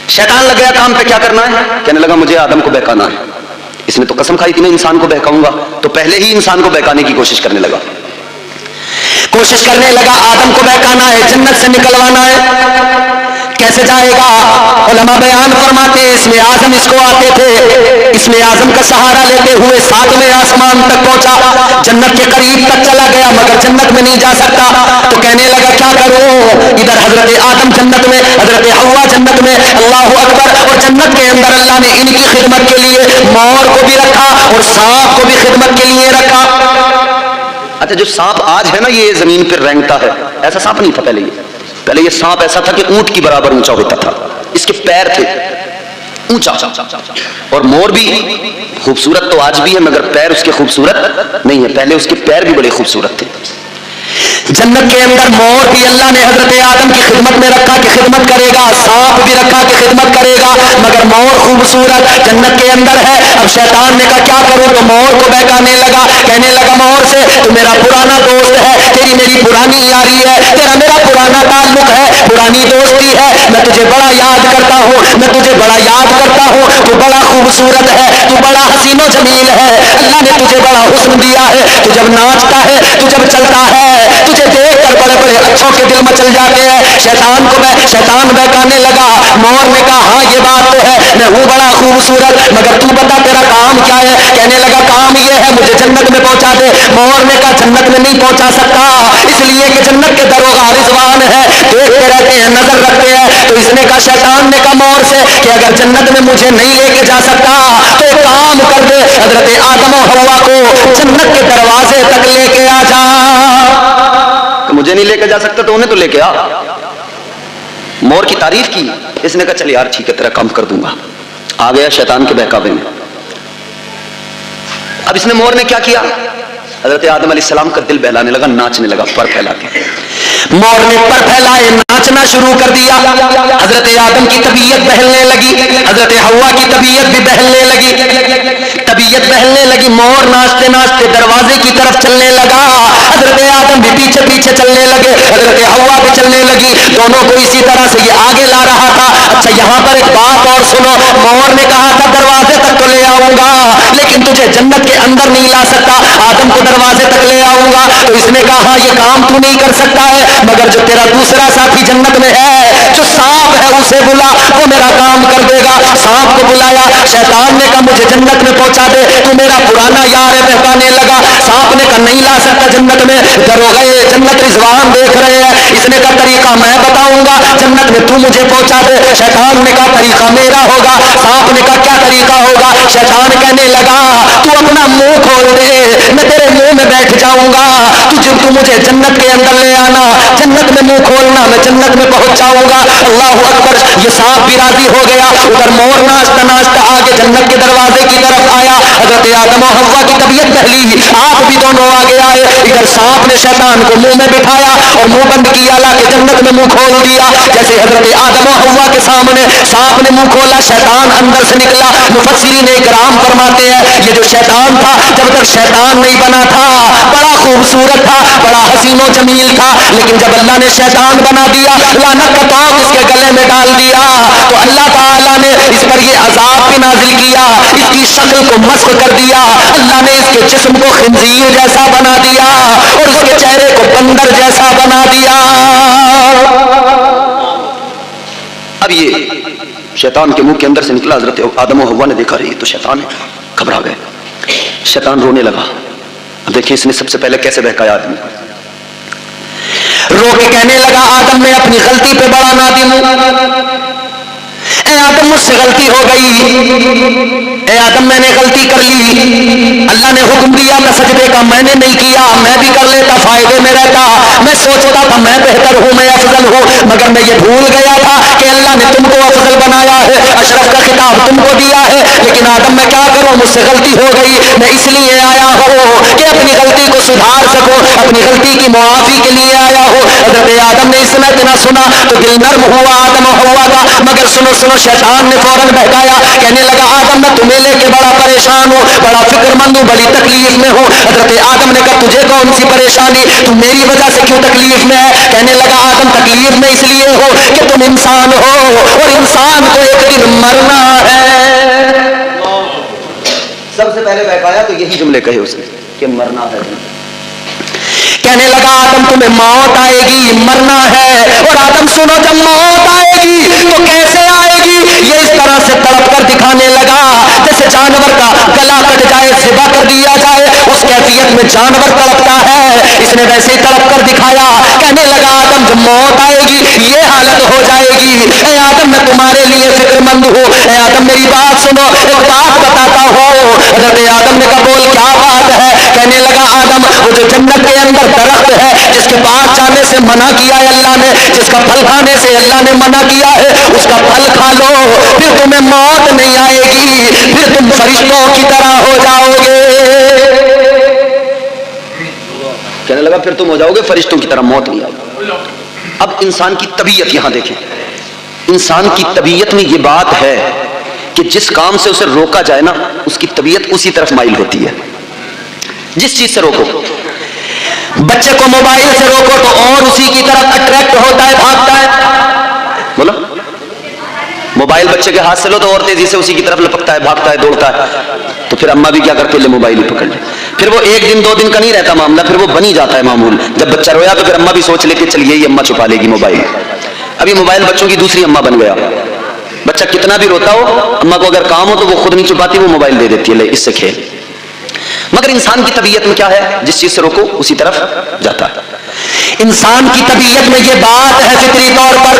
शैतान लग गया काम पे, क्या करना है? कहने लगा मुझे आदम को बहकाना है। इसने तो कसम खाई कि मैं इंसान को बहकाऊंगा, तो पहले ही इंसान को बहकाने की कोशिश करने लगा आदम को बहकाना है, जन्नत से निकलवाना है। कैसे जाएगा? उलमा बयान फरमाते हैं इसमें आजम इसको आते थे, इसमें आजम का सहारा लेते हुए 7वें आसमान तक पहुंचा, जन्नत के करीब तक चला गया, मगर जन्नत में नहीं जा सकता। तो कहने लगा क्या करूं? इधर हजरत आदम जन्नत में, हजरत हव्वा जन्नत में, अल्लाह अकबर। और जन्नत के अंदर अल्लाह ने इनकी खिदमत के लिए मोर को भी रखा और सांप को भी खिदमत के लिए रखा। अच्छा, जो सांप आज है ना, ये जमीन पर रेंगता है, ऐसा सांप नहीं था पहले ये सांप ऐसा था कि ऊंट की बराबर ऊंचा होता था, इसके पैर थे ऊंचा। और मोर भी खूबसूरत तो आज भी है, मगर पैर उसके खूबसूरत नहीं है, पहले उसके पैर भी बड़े खूबसूरत थे। जन्नत के अंदर मोर भी अल्लाह ने हजरत आदम की खिदमत में रखा कि खिदमत करेगा, सांप भी रखा कि खिदमत करेगा, मगर मोर खूबसूरत जन्नत के अंदर है। अब शैतान ने कहा क्या करूं? तो मोर को बहकाने लगा, कहने लगा मोर से तू मेरा पुराना दोस्त है, तेरी मेरी पुरानी यारी है, तेरा मेरा पुराना ताल्लुक है, पुरानी दोस्ती है, मैं तुझे बड़ा याद करता हूँ, तू बड़ा खूबसूरत है, तू बड़ा हसीनो जमील है, अल्लाह ने तुझे बड़ा हुस्न दिया है, तू जब नाचता है, तू जब चलता है, तुझे देख कर बड़े बड़े अच्छों के दिल मचल जाते हैं। शैतान बहकाने लगा। मोर ने कहा हाँ ये बात तो है, मैं हूँ बड़ा खूबसूरत, मगर तू बता तेरा काम क्या है? कहने लगा काम ये है मुझे जन्नत में पहुंचा दे। मोर ने कहा जन्नत में नहीं पहुंचा सकता, इसलिए कि जन्नत के दरोगा रिजवान है, देखते रहते हैं, नजर रखते हैं। तो इसने कहा, शैतान ने कहा मोर से कि अगर जन्नत में मुझे नहीं लेके जा सकता तो एक काम कर दे, हजरत आदम और हव्वा को जन्नत के दरवाजे तक लेके आ जा। मुझे नहीं लेके जा सकता तो उन्हें तो लेके आ। मोर की तारीफ की, इसने कहा चल यार ठीक है तेरा काम कर दूंगा। आ गया शैतान के बहकावे में। अब इसने मोर ने क्या किया? हजरत आदम अलैहिस्सलाम का दिल बहलाने लगा, नाचने लगा पर फैला के। मोर ने पर फैलाए नाचना शुरू कर दिया। हजरत आदम की तबीयत बहलने लगी, हजरत हव्वा की तबीयत भी बहलने लगी। मोर नाचते नाचते दरवाजे की तरफ चलने लगा, हजरत आदम भी पीछे पीछे चलने लगे, हजरत हव्वा भी चलने लगी। दोनों को इसी तरह से ये आगे ला रहा था। अच्छा यहाँ पर एक बात और सुनो, मोर ने कहा था दरवाजे तक तो ले आऊंगा, लेकिन तुझे जन्नत के अंदर नहीं ला सकता, आदम को दरवाजे तक ले आऊंगा। तो इसने कहा हाँ ये काम तू नहीं कर सकता है, मगर जो तेरा दूसरा साथी जन्नत में है, जो सांप है, उसे बुला, वो मेरा काम कर देगा। सांप को बुलाया। शैतान ने कहा मुझे जन्नत में पहुंचा दे, तू मेरा पुराना यार है, बहकाने लगा। सांप ने कहा नहीं ला सकता जन्नत में, दरोगे जन्नत रिजवान देख रहे हैं। इसने कहा तरीका मैं बताऊंगा, जन्नत में तू मुझे पहुंचा दे। शैतान ने कहा तरीका मेरा होगा। सांप ने कहा क्या तरीका होगा? शैतान कहने लगा तू अपना मुंह खोल दे, मैं तेरे मुंह में बैठ जाऊंगा, तू मुझे जन्नत के अंदर ले आना, जन्नत में मुंह खोलना, मैं जन्नत में पहुंच जाऊंगा। अल्लाहु अकबर। ये सांप भी राजी हो गया। उधर मोर नाचता नाचता आगे जन्नत के दरवाजे की तरफ आया। हजरत आदम और हव्वा की तबीयत बहली, आप भी दोनों आगे आए। इधर सांप ने शैतान को मुंह में बिठाया और मुंह बंद किया, ला के जन्नत में मुंह खोल दिया। जैसे हजरत आदम और हव्वा के सामने सांप ने मुंह खोला, शैतान अंदर से निकला। मुफस्सिरीन इकराम फरमाते हैं ये जो शैतान था, जब तक शैतान नहीं बना था बड़ा खूबसूरत था, बड़ा हसीनो जमील था, लेकिन जब अल्लाह ने शैतान बना दिया, लानत का तौक इसके गले में डाल दिया, तो अल्लाह ताला ने इस पर ये अजाब भी नाजिल किया, इसकी शक्ल को मस्ख कर दिया। अल्लाह ने इसके जिस्म को खिंजीर जैसा बना दिया और उसके चेहरे को बंदर जैसा बना दिया। अब ये शैतान के मुंह के अंदर से निकला। हजरत आदम और हव्वा ने देखा रही तो शैतान है, घबरा गए। शैतान रोने लगा। अब देखिए इसने सबसे पहले कैसे बहकाया आदमी को। रो के कहने लगा आदम मैं अपनी गलती पे बड़ा नादिम हूं। ए आदम मुझसे गलती हो गई, ए आदम मैंने गलती कर ली, अल्लाह ने हुक्म दिया मैं सजदे का, मैंने नहीं किया, मैं भी कर लेता फायदे में रहता, मैं सोचता था मैं बेहतर हूँ, मैं अफजल हूँ, मगर मैं ये भूल गया था कि अल्लाह ने तुमको अफजल बनाया है, अशरफ का खिताब तुमको दिया है। लेकिन आदम मैं क्या करूँ, मुझसे गलती हो गई, मैं इसलिए आया हूँ कि अपनी गलती को सुधार सकूं, अपनी गलती की मुआफी के लिए आया हूँ। हजरत आदम ने इतना सुना तो दिल नर्म हुआ आदम और हव्वा का, मगर सुनो सुनो, शैतान ने फौरन बहकाया, कहने लगा आदम मैं तुम्हें लेके बड़ा परेशान हूँ, बड़ा फिक्रमंद हूँ, बड़ी तकलीफ में हूँ। हजरत आदम ने कहा तुझे कौन सी परेशानी, तू मेरी वजह से क्यों तकलीफ में है? कहने लगा आदम तकलीफ में इसलिए हो कि तुम इंसान हो और इंसान को एक दिन मरना है। सबसे पहले बहकाया तो यही जुमले कहे उसने कि मरना है। कहने लगा आदम तुम्हें मौत आएगी, मरना है। और आदम सुनो, जब मौत आएगी तो कैसे आएगी? ये इस तरह से तड़प कर दिखाने लगा जैसे जानवर का गला कट जाए, ज़िबा कर दिया जाए, उस कैफियत में जानवर तड़पता है, इसने वैसे ही तड़प कर दिखाया। कहने लगा आदम जब मौत आएगी ये हालत हो जाएगी। ऐ आदम मैं तुम्हारे लिए फिक्रमंद हूँ। ऐ आदम मेरी बात सुनो, एक बात बताता हूँ। हज़रत आदम ने कहा बोल क्या बात है? कहने लगा आदम वो जो जन्नत के अंदर दरख्त है जिसके पास जाने से मना किया है अल्लाह ने, जिसका फल खाने से अल्लाह ने मना किया है, उसका फल खा लो, फिर तुम्हें मौत नहीं आएगी, फिर तुम फरिश्तों की तरह हो जाओगे। कहने लगा फिर तुम हो जाओगे फरिश्तों की तरह, मौत नहीं आएगी। अब इंसान की तबीयत यहां देखें, इंसान की तबीयत में ये बात है कि जिस काम से उसे रोका जाए ना उसकी तबीयत उसी तरफ माइल होती है। जिस चीज से रोको, बच्चे को मोबाइल से रोको तो और उसी की तरफ अट्रैक्ट होता है, भागता है। बोलो, मोबाइल बच्चे के हाथ से लो तो और तेजी से उसी की तरफ लपकता है, भागता है, दौड़ता है। तो फिर अम्मा भी क्या करते, ले मोबाइल ही पकड़ ले। फिर वो एक दिन दो दिन का नहीं रहता मामला, फिर वो बनी जाता है मामूल। जब बच्चा रोया तो फिर अम्मा भी सोच ले कि चलिए ये अम्मा छुपा लेगी मोबाइल। अभी मोबाइल बच्चों की दूसरी अम्मा बन गया। बच्चा कितना भी रोता हो, अम्मा को अगर काम हो तो वो खुद नहीं छुपाती, वो मोबाइल दे देती है, ले इससे खेल। मगर इंसान की तबीयत में क्या है, जिस चीज से रोको उसी तरफ जाता है। इंसान की तबीयत में ये बात है फितरी तौर पर,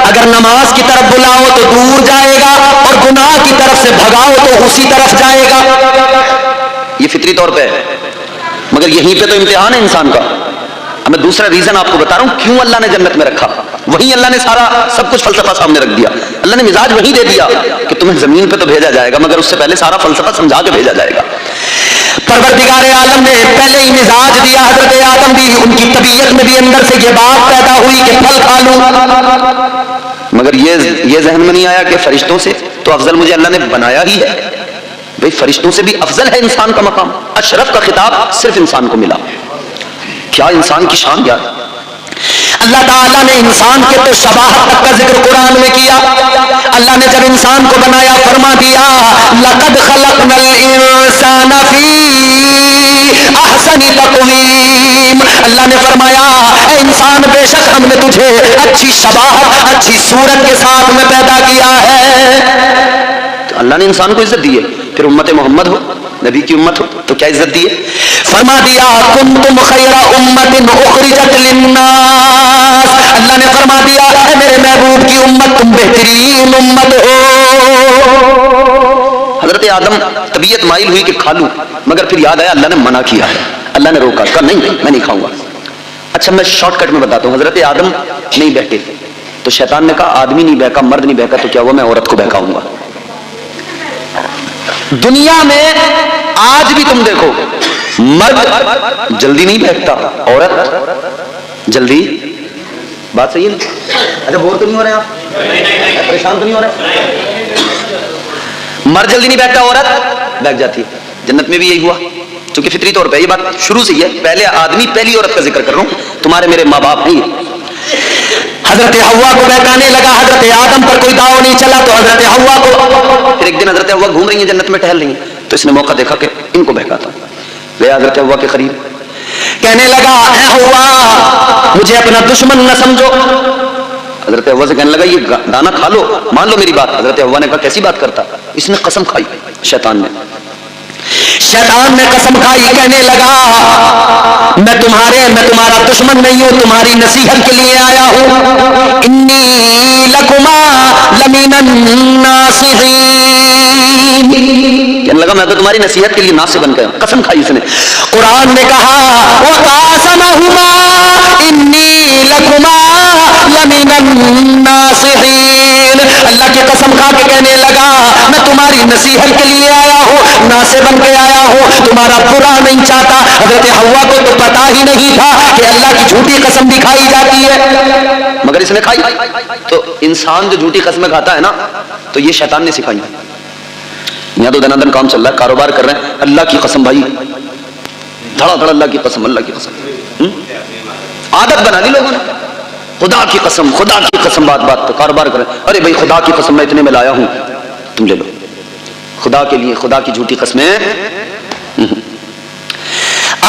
अगर नमाज की तरफ बुलाओ तो दूर जाएगा और गुनाह की तरफ से भगाओ तो उसी तरफ जाएगा। ये फितरी तौर पे है। मगर यहीं पे तो इम्तिहान है इंसान का। अब मैं दूसरा रीजन आपको बता रहा हूं क्यों अल्लाह ने जन्नत में रखा। वहीं अल्लाह ने सारा सब कुछ फलसफा सामने रख दिया। अल्लाह ने मिजाज वहीं दे दिया कि तुम्हें जमीन पे तो भेजा जाएगा, मगर उससे पहले सारा फलसफा समझा के भेजा जाएगा। परवरदिगार आलम ने पहले ही मिजाज दिया, हजरत आदम भी उनकी तबीयत में भी अंदर से ये बात पैदा हुई कि फल खा लूं। मगर ये जहन में नहीं आया कि फरिश्तों से तो अफजल मुझे अल्लाह ने बनाया ही है। भाई फरिश्तों से भी अफजल है इंसान का मकाम। अशरफ का खिताब सिर्फ इंसान को मिला। क्या इंसान की शान क्या है। अल्लाह ताला ने इंसान के तो शबाहत तक का जिक्र कुरान में किया। अल्लाह ने जब इंसान को बनाया फरमा दिया लक़द खलक़नल इंसाना फी अहसनी तक़वीम। अल्लाह ने फरमाया ऐ इंसान बेशक हमने तुझे अच्छी शबाहत अच्छी सूरत के साथ में पैदा किया है। तो अल्लाह ने इंसान को इज्जत दी है। फिर उम्मत मोहम्मद हो, नबी की उम्मत हो, तो क्या इज्जत दी है। फरमा दिया कुंतुम खैरा उम्मतिन उखरिजत लिन्नास। अल्लाह ने फरमा दिया है मेरे महबूब की उम्मत तुम बेहतरीन उम्मत हो। हजरत आदम तबीयत माइल हुई कि खा लूं, मगर फिर याद आया अल्लाह ने मना किया है। अल्लाह ने रोका, कहा नहीं मैं नहीं खाऊंगा। अच्छा मैं शॉर्टकट में बताता हूँ। हजरत आदम नहीं बहके तो शैतान ने कहा आदमी नहीं बहका, मर्द नहीं बहका, तो क्या हुआ मैं औरत को बहकाऊंगा। दुनिया में आज भी तुम देखो मर्द जल्दी नहीं बहकता, औरत जल्दी। बात सही है। अच्छा बोर तो नहीं हो रहे आप, परेशान तो नहीं हो रहे। मर्द जल्दी नहीं बहकता, औरत बहक जाती है। जन्नत में भी यही हुआ, क्योंकि फितरी तौर पे ये बात शुरू से ही है। पहले आदमी पहली औरत का जिक्र कर रहा हूं, तुम्हारे मेरे माँ बाप नहीं है। हजरत हव्वा को बहकाने लगा, हजरत आदम पर कोई दाव नहीं चला तो हजरत हव्वा को। फिर एक दिन हजरत हव्वा घूम रही है जन्नत में, टहल रही है, तो इसने मौका देखा कि इनको बहकाता। गया हजरत हव्वा के करीब, कहने लगा ऐ हव्वा मुझे अपना दुश्मन न समझो। हजरत हव्वा से कहने लगा ये दाना खा लो, मान लो मेरी बात। हजरत हव्वा ने कहा कैसी बात करता। इसने कसम खाई, शैतान ने कसम खाई, कहने लगा मैं तुम्हारा दुश्मन नहीं हूं, तुम्हारी नसीहत के लिए आया हूं। इन्नी लकुमा लमीनन नासिहीन। कहने लगा मैं तो तुम्हारी नसीहत के लिए नासिह बन गया। कसम खाई इसने। कुरान ने कहा वकासमहुमा इन्नी लकुमा लमीनन नासिहीन। अल्लाह की कसम खा के कहने लगा मैं तुम्हारी नसीहत के लिए आया हूँ, नासिह बन के आया हूँ, तुम्हारा बुरा नहीं चाहता। हजरत हव्वा को तो पता ही नहीं था कि अल्लाह की झूठी कसम दिखाई जाती है। مگر اس نے کھائی. تو انسان جو جھوٹی قسمیں کھاتا ہے نا تو یہ شیطان نے سکھائی. یہاں تو دن کام چل رہا ہے, کاروبار کر رہے ہیں, اللہ کی قسم بھائی, دھڑا دھڑا اللہ کی قسم, اللہ کی قسم, عادت بنا لی لوگوں نے, خدا کی قسم, خدا کی قسم, بات بات پہ کاروبار کریں. ارے بھائی خدا کی قسم میں اتنے میں لایا ہوں, تم لے لو. خدا کے لیے خدا کی جھوٹی قسمیں.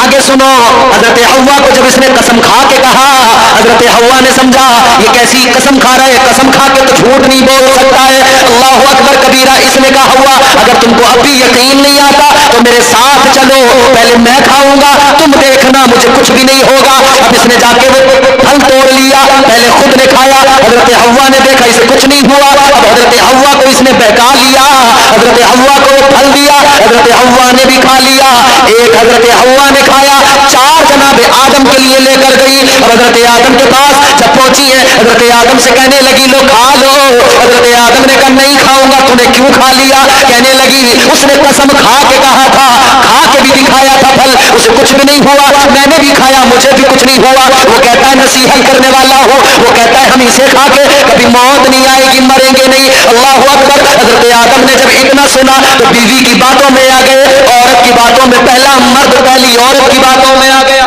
آگے سنو, حضرت حوا کو جب اس نے قسم کھا کے کہا, حضرت حوا نے سمجھا یہ کیسی قسم کھا رہا ہے, قسم کھا کے تو جھوٹ نہیں بول سکتا ہے. اللہ اکبر کبیرہ. اس نے کہا حوا اگر تم کو اب بھی یقین نہیں آتا تو میرے ساتھ چلو, پہلے میں کھاؤں گا, تم دیکھنا مجھے کچھ بھی نہیں ہوگا. اب اس نے جا کے وہ پھل توڑ لیا, پہلے خود نے کھایا, حضرت حوا نے دیکھا اسے کچھ نہیں ہوا. اب حضرت حوا کو اس نے بہکا لیا, حضرت حوا کو وہ پھل دیا, حضرت حوا نے بھی کھا لیا. ایک حضرت حوا نے کھایا, 4 جناب آدم کے لیے لے کر گئی. اور حضرت آدم کے پاس جب پہنچی ہے, حضرت آدم سے کہنے لگی لو کھا لو. حضرت آدم نے کہا نہیں کھاؤں گا. تو نے کیوں کھا لیا؟ کہنے لگی اس نے قسم کھا کے کہا تھا, کھا کے بھی دکھایا تھا پھل, اسے کچھ بھی نہیں ہوا. میں نے بھی کھایا, مجھے بھی کچھ نہیں ہوا. وہ کہتا ہے نصیحت کرنے والا ہو, وہ کہتا ہے ہم اسے کھا کے کبھی موت نہیں آئے گی, مریں گے نہیں. اللہ اکبر. حضرت آدم نے جب اتنا سنا تو بیوی کی باتوں میں آ گئے, عورت کی باتوں میں, پہلا مرد پہلی عورت کی باتوں میں آ گیا.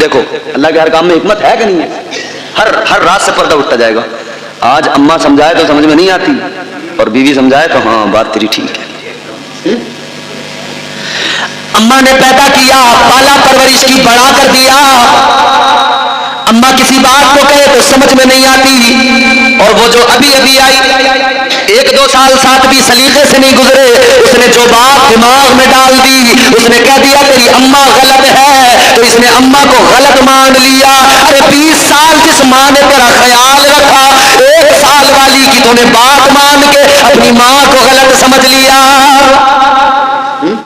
دیکھو اللہ کے ہر کام میں حکمت ہے کہ نہیں ہے؟ ہر رات سے پردہ اٹھتا جائے گا. آج اماں سمجھائے تو سمجھ میں نہیں آتی, اور بیوی سمجھائے تو ہاں بات تیری ٹھیک ہے. اماں نے پیدا کیا, پالا پرورش کی, بڑا کر دیا. اماں کسی بات کو کہے تو سمجھ میں نہیں آتی, اور وہ جو ابھی ابھی آئی 1-2 سال ساتھ بھی سلیقے سے نہیں گزرے, اس نے جو بات دماغ میں ڈال دی, اس نے کہہ دیا تیری اماں غلط ہے, تو اس نے اماں کو غلط مان لیا. ارے 20 سال جس ماں نے تیرا خیال رکھا, 1 سال والی کی تو نے بات مان کے اپنی ماں کو غلط سمجھ لیا.